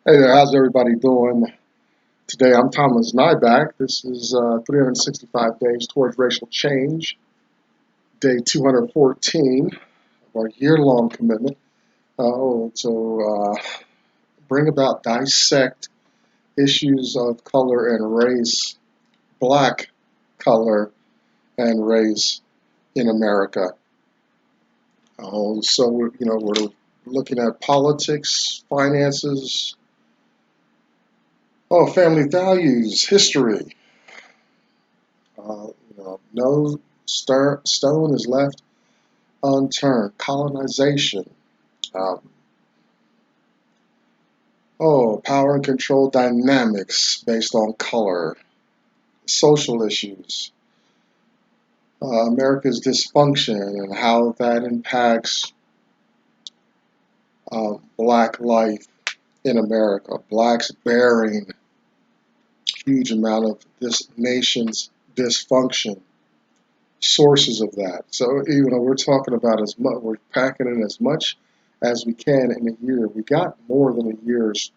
Hey there, how's everybody doing? Today I'm Thomas Nyback. This is 365 Days Towards Racial Change, day 214 of our year-long commitment to bring about, dissect issues of color and race, black color and race in America. We're looking at politics, finances, family values, history. No stone is left unturned. Colonization. Um, Power and control dynamics based on color. Social issues. America's dysfunction and how that impacts black life in America. Blacks bearing huge amount of this nation's dysfunction. Sources of that. So we're talking about as much, we're packing in as much as we can in a year. We got more than a year's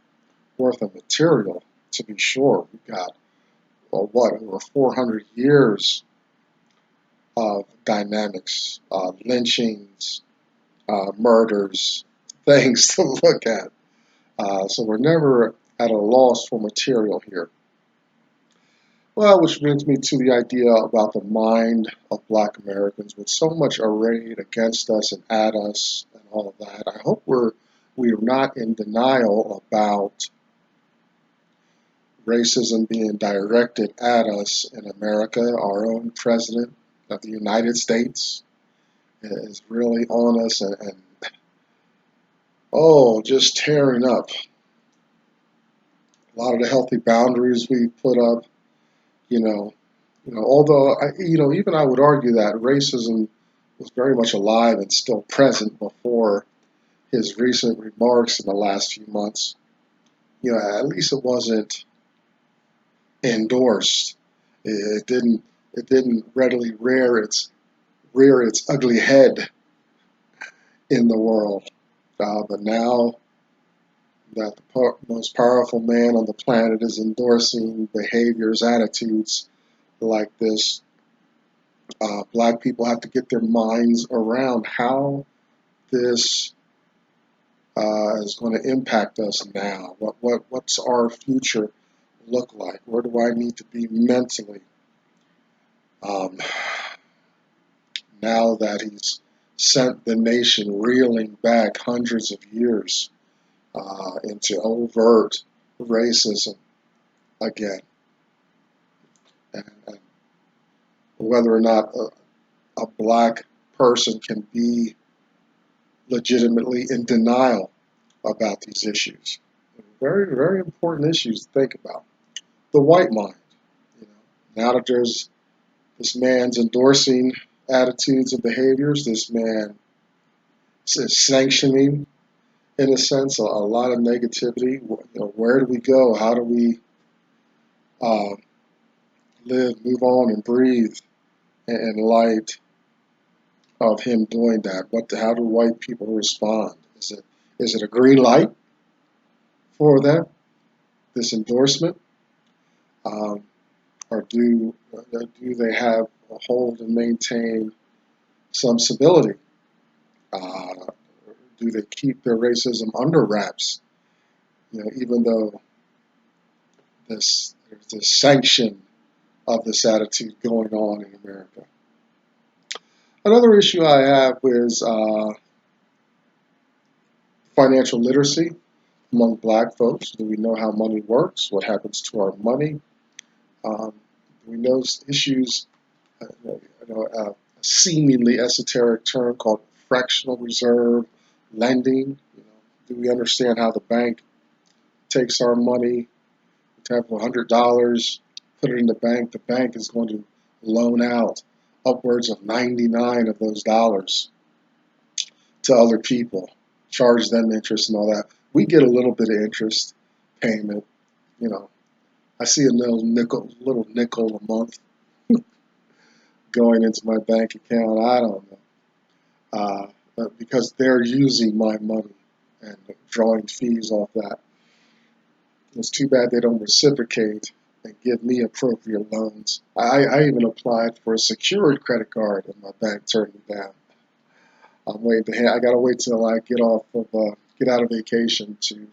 worth of material, to be sure. We got over 400 years of dynamics, lynchings, murders, things to look at. So we're never at a loss for material here. Well, which brings me to the idea about the mind of black Americans with so much arrayed against us and at us and all of that. I hope we are not in denial about racism being directed at us in America. Our own president of the United States is really on us and just tearing up a lot of the healthy boundaries we put up, although even I would argue that racism was very much alive and still present before his recent remarks in the last few months. At least it wasn't endorsed. It didn't readily rear its ugly head in the world. But now that the most powerful man on the planet is endorsing behaviors, attitudes like this, black people have to get their minds around how this is going to impact us now. What's our future look like? Where do I need to be mentally? Now that he's sent the nation reeling back hundreds of years into overt racism again, and whether or not a black person can be legitimately in denial about these issues. Very, very important issues to think about. The white mind. Now that there's this man's endorsing attitudes and behaviors, this man is sanctioning, in a sense, a lot of negativity. Where do we go? How do we live, move on, and breathe in light of him doing that? How do white people respond? Is it a green light for them, this endorsement, or do they have a hold and maintain some civility? Do they keep their racism under wraps? Even though there's this sanction of this attitude going on in America. Another issue I have is financial literacy among black folks. Do we know how money works? What happens to our money? We know issues, a seemingly esoteric term called fractional reserve lending. Do we understand how the bank takes our money? We have $100, put it in the bank is going to loan out upwards of 99 of those dollars to other people, charge them interest and all that. We get a little bit of interest payment. I see a little nickel a month going into my bank account. I don't know, because they're using my money and drawing fees off that. It's too bad they don't reciprocate and give me appropriate loans. I even applied for a secured credit card, and my bank turned me down. I'm waiting to. I gotta wait till I get out of vacation to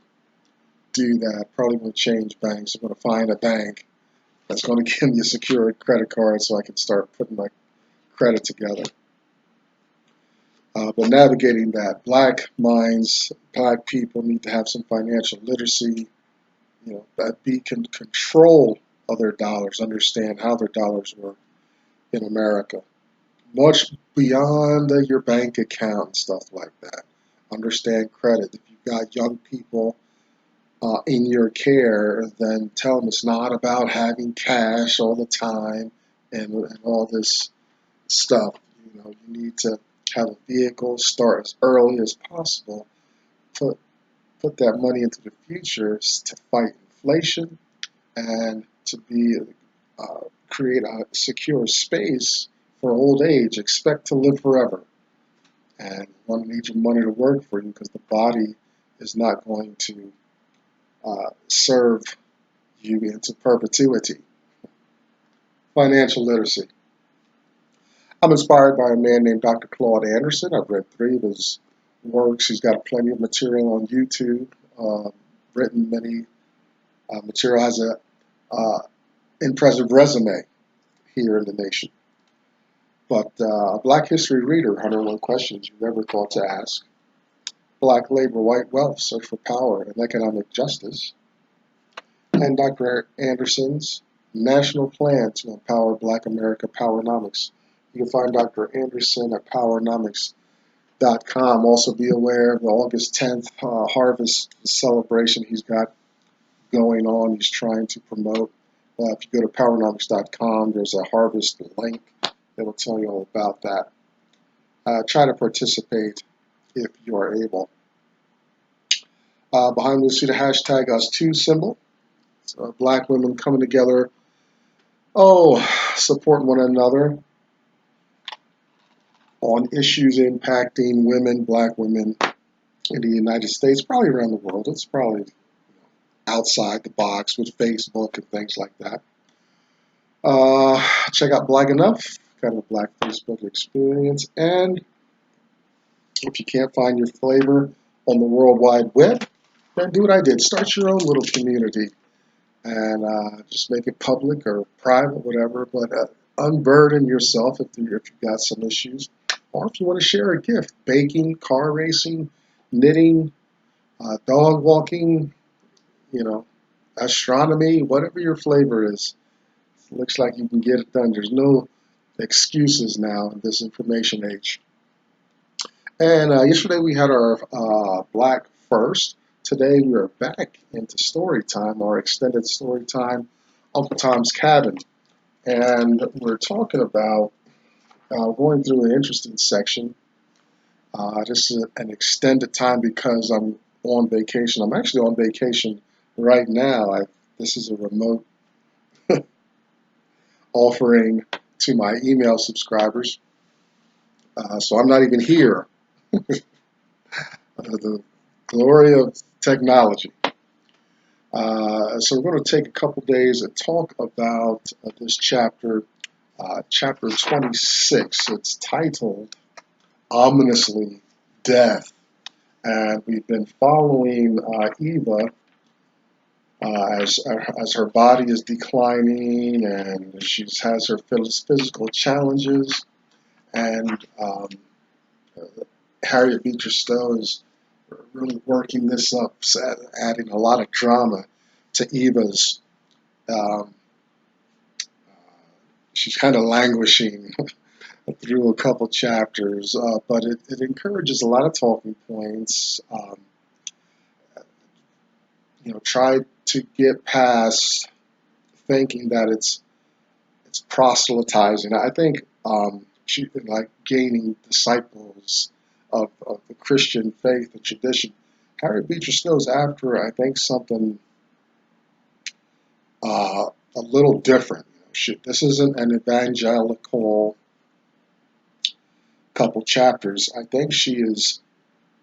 do that. Probably going to change banks. I'm going to find a bank that's going to give me a secured credit card so I can start putting my credit together. But navigating that, black minds, black people need to have some financial literacy. That be can control of their dollars, understand how their dollars work in America, much beyond your bank account and stuff like that. Understand credit. If you've got young people in your care, then tell them it's not about having cash all the time and all this stuff. You need to have a vehicle, start as early as possible, put that money into the future to fight inflation and to create a secure space for old age. Expect to live forever, and you want to need your money to work for you because the body is not going to serve you into perpetuity. Financial literacy. I'm inspired by a man named Dr. Claude Anderson. I've read 3 of his works. He's got plenty of material on YouTube, written many material, has a impressive resume here in the nation. But a Black History reader, 101 questions you never thought to ask. Black labor, white wealth, search for power and economic justice. And Dr. Anderson's National Plan to Empower Black America, Powernomics. You can find Dr. Anderson at powernomics.com. Also be aware of the August 10th harvest celebration he's got going on. He's trying to promote. If you go to powernomics.com, there's a harvest link that will tell you all about that. Try to participate if you are able. Behind me, you'll see the hashtag #US2 symbol. So black women coming together, supporting one another on issues impacting women, black women in the United States, probably around the world. It's probably outside the box with Facebook and things like that. Check out Black Enough, kind of a black Facebook experience. And if you can't find your flavor on the World Wide Web, then do what I did. Start your own little community and just make it public or private, whatever. But unburden yourself if you've got some issues. Or if you want to share a gift, baking, car racing, knitting, dog walking, astronomy, whatever your flavor is. Looks like you can get it done. There's no excuses now in this information age. And yesterday we had our Black First. Today we are back into story time, our extended story time, Uncle Tom's Cabin. And we're talking about going through an interesting section. This is an extended time because I'm on vacation. I'm actually on vacation right now. This is a remote offering to my email subscribers. So I'm not even here. The glory of technology. So we're going to take a couple days and talk about this chapter, chapter 26. It's titled Ominously Death. And we've been following Eva as her body is declining and she has her physical challenges. And Harriet Beecher Stowe is really working this up, adding a lot of drama to Eva's. She's kind of languishing through a couple chapters, but it encourages a lot of talking points. Try to get past thinking that it's proselytizing. I think she's been like gaining disciples of the Christian faith and tradition. Harriet Beecher Stowe's after, I think, something a little different. This isn't an evangelical couple chapters. I think she is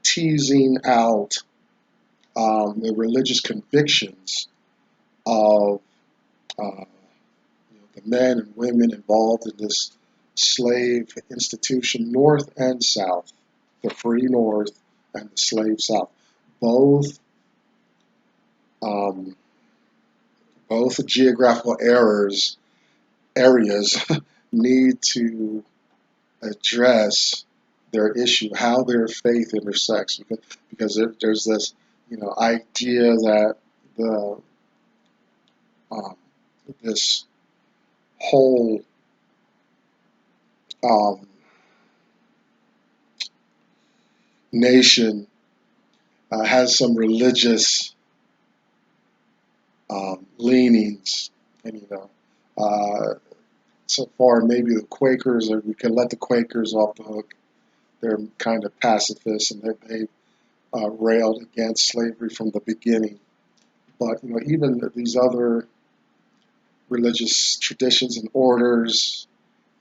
teasing out the religious convictions of the men and women involved in this slave institution, North and South, the free North and the slave South. Both um, both geographical areas need to address their issue, how their faith intersects, because there's this, idea that the um, this whole um, nation has some religious leanings, and so far maybe the Quakers, or we can let the Quakers off the hook. They're kind of pacifists, and they railed against slavery from the beginning. But even these other religious traditions and orders,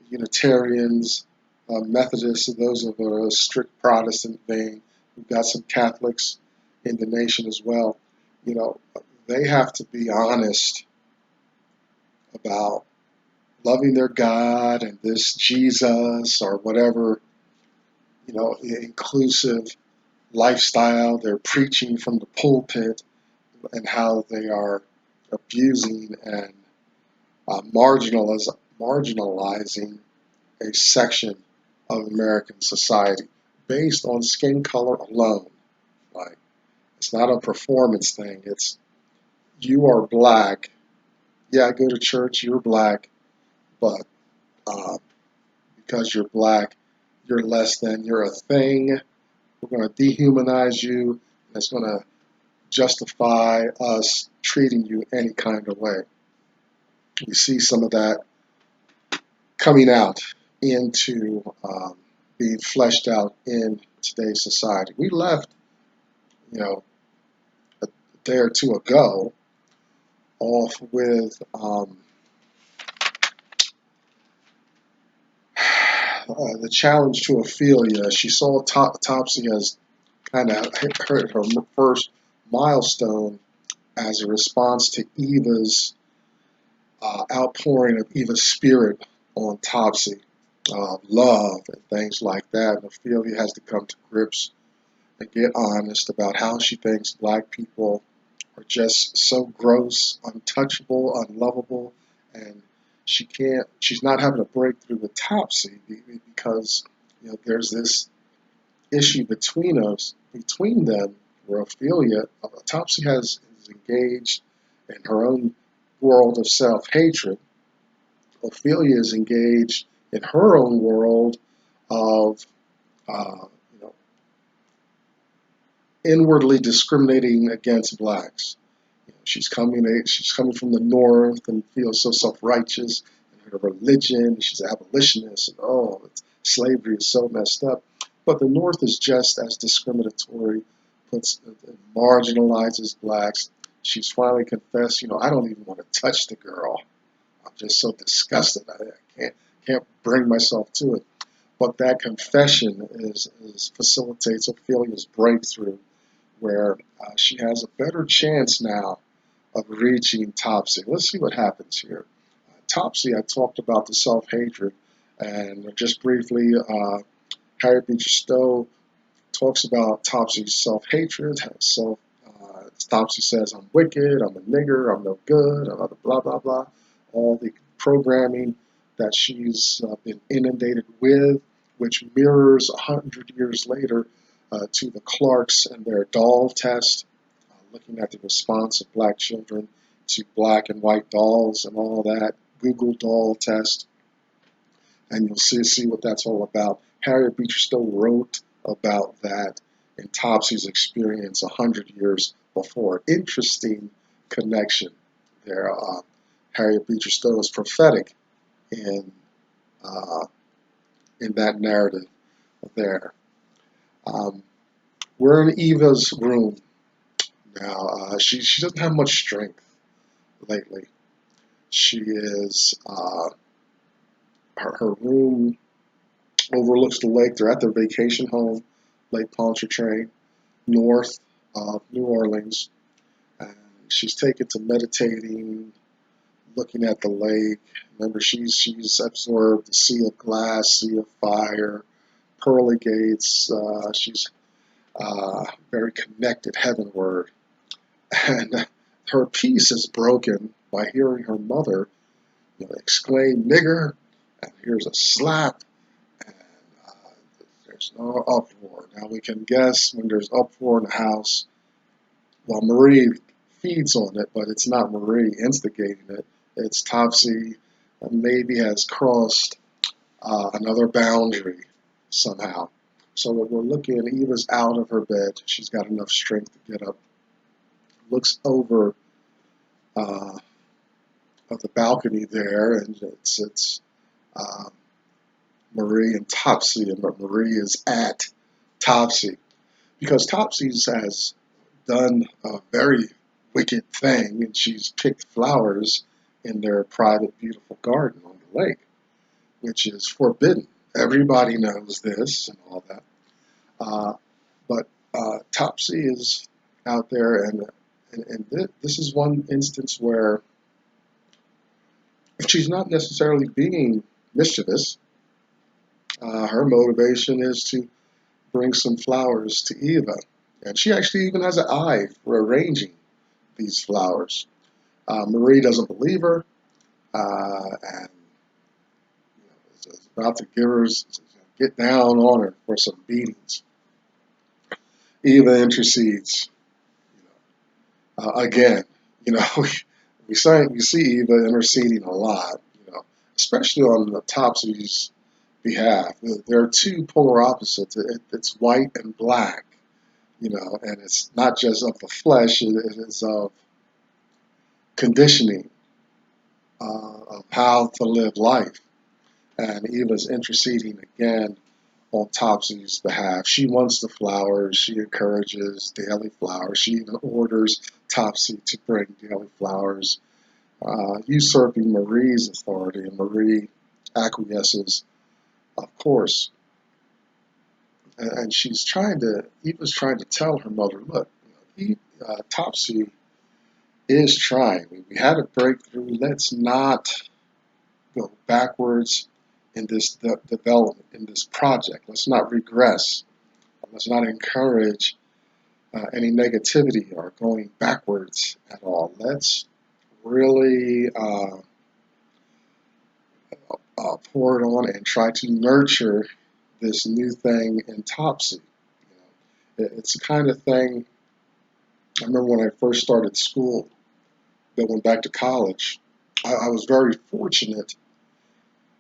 Unitarians, Methodists, those of a strict Protestant vein. We've got some Catholics in the nation as well. You know, they have to be honest about loving their God and this Jesus or whatever, inclusive lifestyle they're preaching from the pulpit, and how they are abusing and marginalizing a section of American society based on skin color alone. Like, it's not a performance thing. It's, you are black. Yeah, I go to church. You're black, but uh, because you're black, you're less than. You're a thing. We're going to dehumanize you, and it's going to justify us treating you any kind of way. We see some of that coming out into being fleshed out in today's society. We left, a day or two ago, off with the challenge to Ophelia. She saw Topsy as kind of hit her first milestone as a response to Eva's outpouring of Eva's spirit on Topsy, love and things like that. And Ophelia has to come to grips and get honest about how she thinks black people are just so gross, untouchable, unlovable, and she's not having a breakthrough with Topsy because there's this issue between them, where Topsy is engaged in her own world of self-hatred. Ophelia is engaged in her own world of uh, you know, inwardly discriminating against blacks. She's coming from the North and feels so self-righteous in her religion. She's an abolitionist, and slavery is so messed up. But the North is just as discriminatory, marginalizes blacks. She's finally confessed, I don't even want to touch the girl. I'm just so disgusted. I can't bring myself to it. But that confession facilitates Ophelia's breakthrough, where she has a better chance now of reaching Topsy. Let's see what happens here. Topsy, I talked about the self-hatred, and just briefly, Harriet Beecher Stowe talks about Topsy's self-hatred. Topsy says, I'm wicked, I'm a nigger, I'm no good, I'm blah, blah, blah. All the programming that she's been inundated with, which mirrors 100 years later to the Clarks and their doll test, looking at the response of black children to black and white dolls and all that. Google doll test, and you'll see what that's all about. Harriet Beecher Stowe wrote about that in Topsy's experience 100 years before. Interesting connection there. Harriet Beecher Stowe is prophetic in uh, that narrative there. We're in Eva's room now. She doesn't have much strength lately. She is her room overlooks the lake. They're at their vacation home, Lake Pontchartrain, north of New Orleans. And she's taken to meditating, looking at the lake. Remember, she's absorbed the sea of glass, sea of fire, pearly gates. She's very connected heavenward. And her peace is broken by hearing her mother, exclaim, "Nigger!" And here's a slap, and there's no uproar. Now we can guess when there's uproar in the house. Well, Marie feeds on it, but it's not Marie instigating it. It's Topsy, maybe has crossed another boundary somehow. So we're looking, Eva's out of her bed. She's got enough strength to get up. Looks over uh, at the balcony there, and it's uh, Marie and Topsy, and Marie is at Topsy because Topsy has done a very wicked thing, and she's picked flowers in their private, beautiful garden on the lake, which is forbidden. Everybody knows this and all that. Uh, but Topsy is out there, and this is one instance where she's not necessarily being mischievous. Her motivation is to bring some flowers to Eva, and she actually even has an eye for arranging these flowers. Marie doesn't believe her, and is about to get down on her for some beatings. Eva intercedes again. You know, we see Eva interceding a lot. Especially on the Topsy's behalf. There are two polar opposites. It's white and black. And it's not just of the flesh. It is of conditioning of how to live life. And Eva's interceding again on Topsy's behalf. She wants the flowers. She encourages daily flowers. She even orders Topsy to bring daily flowers, usurping Marie's authority. And Marie acquiesces, of course. And Eva's trying to tell her mother, look, Topsy is trying. We had a breakthrough. Let's not go backwards in this development, in this project. Let's not regress. Let's not encourage any negativity or going backwards at all. Let's really pour it on and try to nurture this new thing in Topsy. It's the kind of thing, I remember when I first started school, that went back to college, I was very fortunate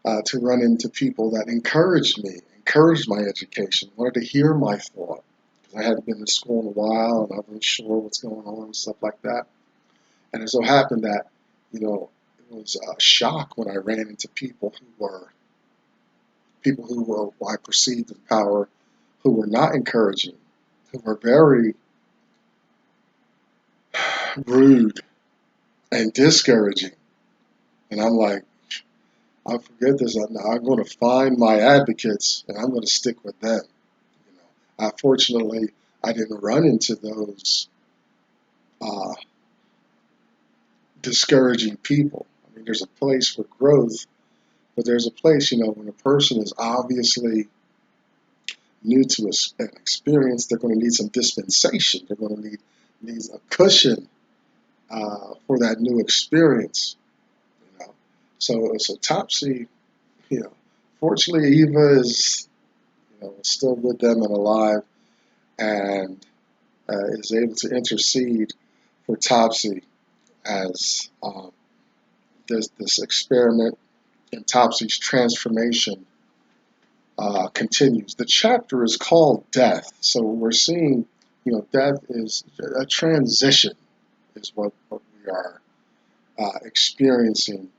to run into people that encouraged me, encouraged my education, wanted to hear my thought. Because I hadn't been to school in a while and I wasn't sure what's going on and stuff like that. And it so happened that, it was a shock when I ran into people who I perceived in power, who were not encouraging, who were very rude and discouraging. And I'm like, I forget this. I'm going to find my advocates and I'm going to stick with them. Fortunately, I didn't run into those uh, discouraging people. I mean, there's a place for growth, but there's a place, when a person is obviously new to an experience, they're going to need some dispensation. They're going to need a cushion for that new experience. So Topsy, fortunately, Eva is still with them and alive, and is able to intercede for Topsy as this experiment in Topsy's transformation continues. The chapter is called Death, so we're seeing, death is a transition, is what we are experiencing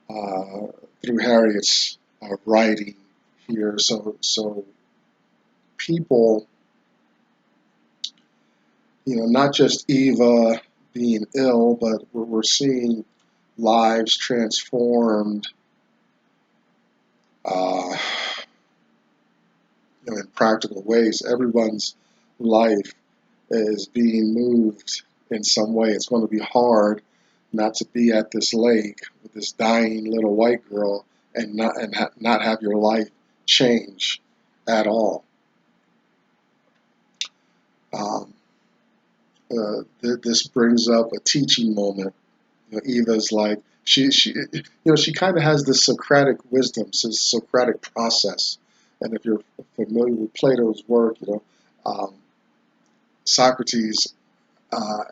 through Harriet's writing here. So people, not just Eva being ill, but we're seeing lives transformed uh, in practical ways. Everyone's life is being moved in some way. It's going to be hard not to be at this lake with this dying little white girl and not have your life change at all. Um, this brings up a teaching moment. Eva's like she kind of has this Socratic wisdom, this Socratic process. And if you're familiar with Plato's work, um, Socrates, uh,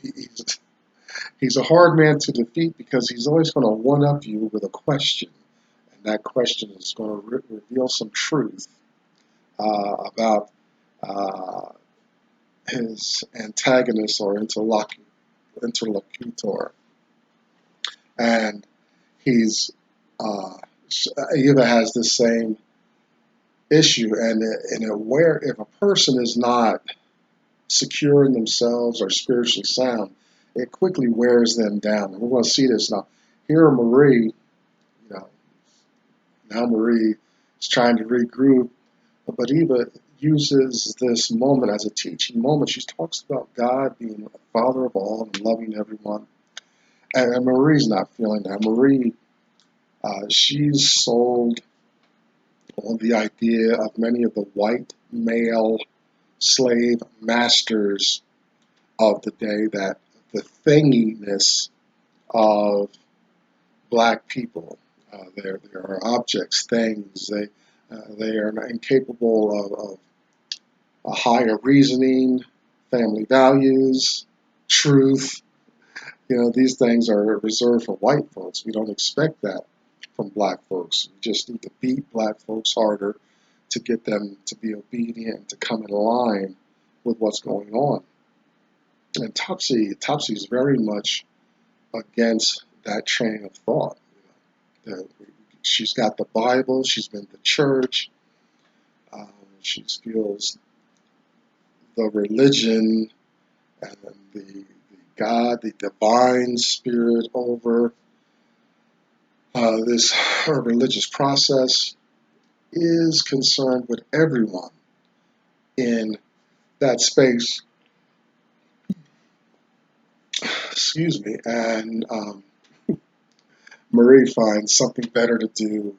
he's he's a hard man to defeat because he's always going to one up you with a question, and that question is going to reveal some truth about uh, his antagonist or interlocutor. And he's Eva has the same issue, and where if a person is not secure in themselves or spiritually sound, it quickly wears them down. And we're going to see this now. Here, Marie, now Marie is trying to regroup, but Eva uses this moment as a teaching moment. She talks about God being the Father of all and loving everyone, and Marie's not feeling that. Marie, she's sold on the idea of many of the white male slave masters of the day, that the thinginess of black people, they are objects, things. They are incapable of a higher reasoning, family values, truth. These things are reserved for white folks. We don't expect that from black folks. We just need to beat black folks harder to get them to be obedient, to come in line with what's going on. And Topsy is very much against that train of thought. She's got the Bible, she's been to church, she feels the religion and the God, the divine spirit over this her religious process is concerned with everyone in that space. Excuse me. And Marie finds something better to do.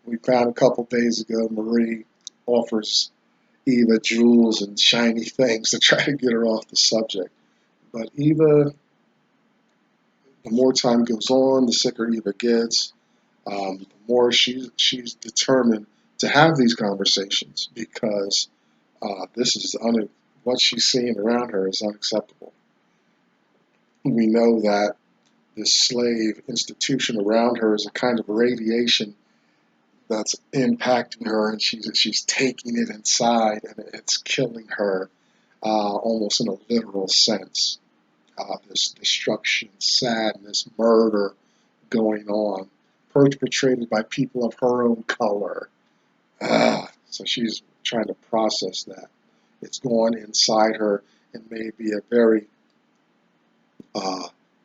We found a couple days ago, Marie offers Eva jewels and shiny things to try to get her off the subject. But Eva, the more time goes on, the sicker Eva gets. The more she's determined to have these conversations because what she's seeing around her is unacceptable. We know that this slave institution around her is a kind of radiation that's impacting her, and she's taking it inside, and it's killing her, almost in a literal sense. This destruction, sadness, murder going on, perpetrated by people of her own color. So she's trying to process that. It's gone inside her and may be a very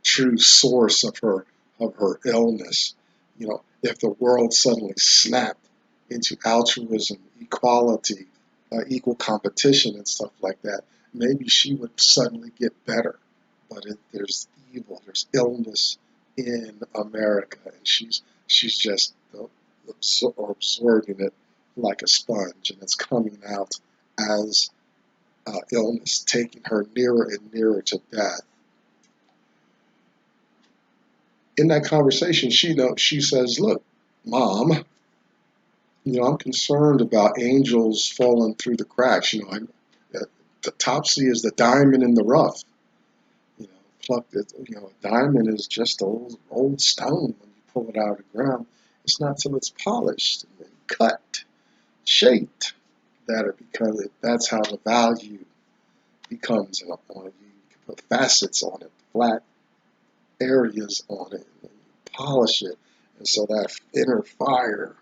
true source of her illness. If the world suddenly snapped into altruism, equality, equal competition, and stuff like that, maybe she would suddenly get better. But there's evil, there's illness in America, and she's just absorbing it like a sponge, and it's coming out as illness, taking her nearer and nearer to death. In that conversation, she says, "Look, Mom, I'm concerned about angels falling through the cracks. The Topsy is the diamond in the rough. You know, plucked it. A diamond is just old stone when you pull it out of the ground. It's not till it's polished and then cut, shaped, that it becomes. That's how the value becomes on it. You can put facets on it, flat areas on it, and you polish it, and so that inner fire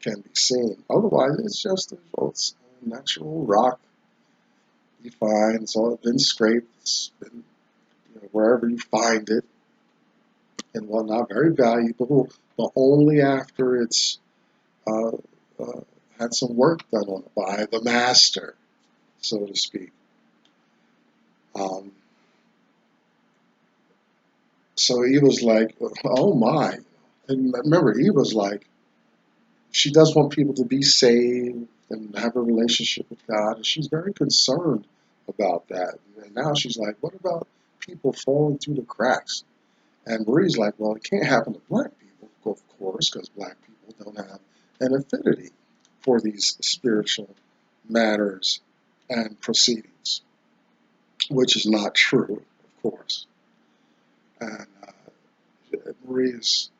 can be seen. Otherwise, it's just a natural rock you find. It's all been scraped. It's been wherever you find it and whatnot. Very valuable, but only after it's uh, had some work done on it by the master, so to speak. Um, so Eva's like, oh my. And remember, Eva's like, she does want people to be saved and have a relationship with God, and she's very concerned about that. And now she's like, what about people falling through the cracks? And Marie's like, well, it can't happen to black people, of course, because black people don't have an affinity for these spiritual matters and proceedings, which is not true, of course. And Marie uh, is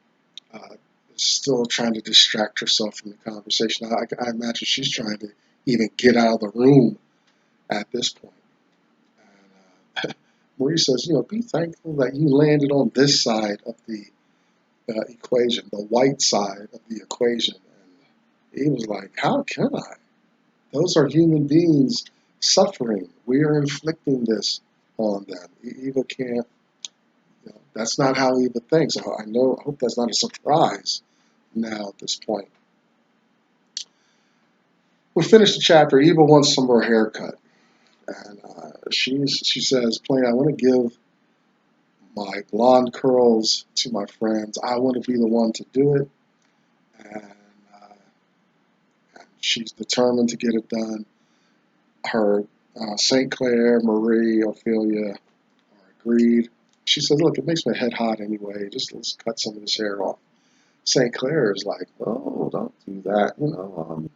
still trying to distract herself from the conversation. I imagine she's trying to even get out of the room at this point. And Marie says, be thankful that you landed on this side of the equation, the white side of the equation. And he was like, how can I? Those are human beings suffering. We are inflicting this on them. Eva can't, that's not how Eva thinks. I hope that's not a surprise now at this point. We finished the chapter. Eva wants some more haircut. And she says, plain, I want to give my blonde curls to my friends. I want to be the one to do it. And she's determined to get it done. Her St. Clare, Marie, Ophelia are agreed. She says, look, it makes my head hot anyway. Let's cut some of this hair off. St. Clair is like, oh, don't do that. Well,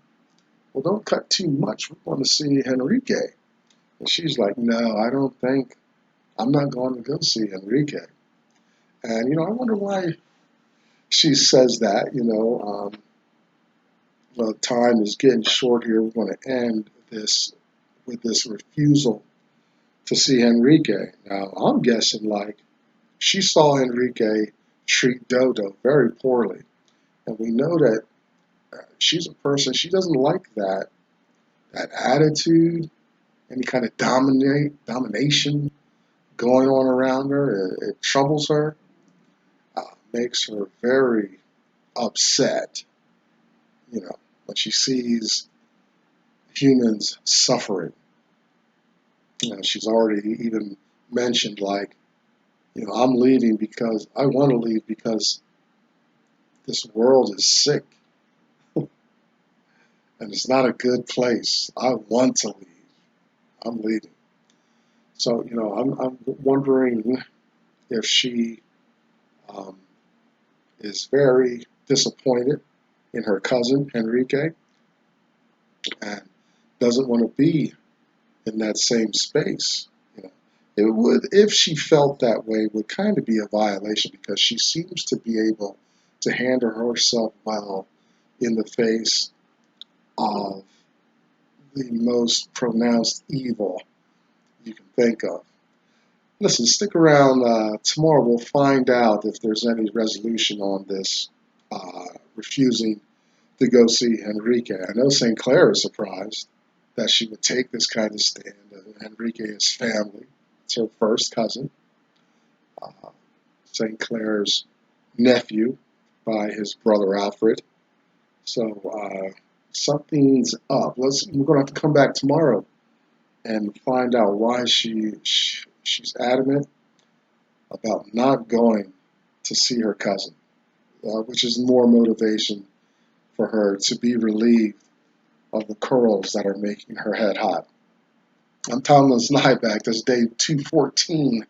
don't cut too much. We want to see Henrique. And she's like, no, I'm not going to go see Henrique. And, I wonder why she says that. The time is getting short here. We're going to end this with this refusal to see Henrique. Now, I'm guessing like she saw Henrique treat Dodo very poorly. And we know that she's a person, she doesn't like that attitude, any kind of domination going on around her. It troubles her, makes her very upset, when she sees humans suffering. She's already even mentioned like, I'm leaving because I want to leave because this world is sick and it's not a good place. I want to leave. I'm leaving. So, I'm wondering if she um, is very disappointed in her cousin, Henrique, and doesn't want to be in that same space. It would, if she felt that way, would kind of be a violation because she seems to be able to handle herself well in the face of the most pronounced evil you can think of. Listen, stick around. Tomorrow we'll find out if there's any resolution on this refusing to go see Henrique. I know St. Clair is surprised that she would take this kind of stand. Henrique is family. It's her first cousin. Uh, St. Clair's nephew by his brother Alfred. So something's up. We're going to have to come back tomorrow and find out why she's adamant about not going to see her cousin, which is more motivation for her to be relieved of the curls that are making her head hot. I'm Tomlin's Nyback. That's day 214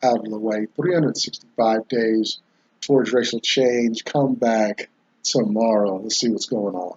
out of the way. 365 days towards racial change. Come back tomorrow. Let's see what's going on.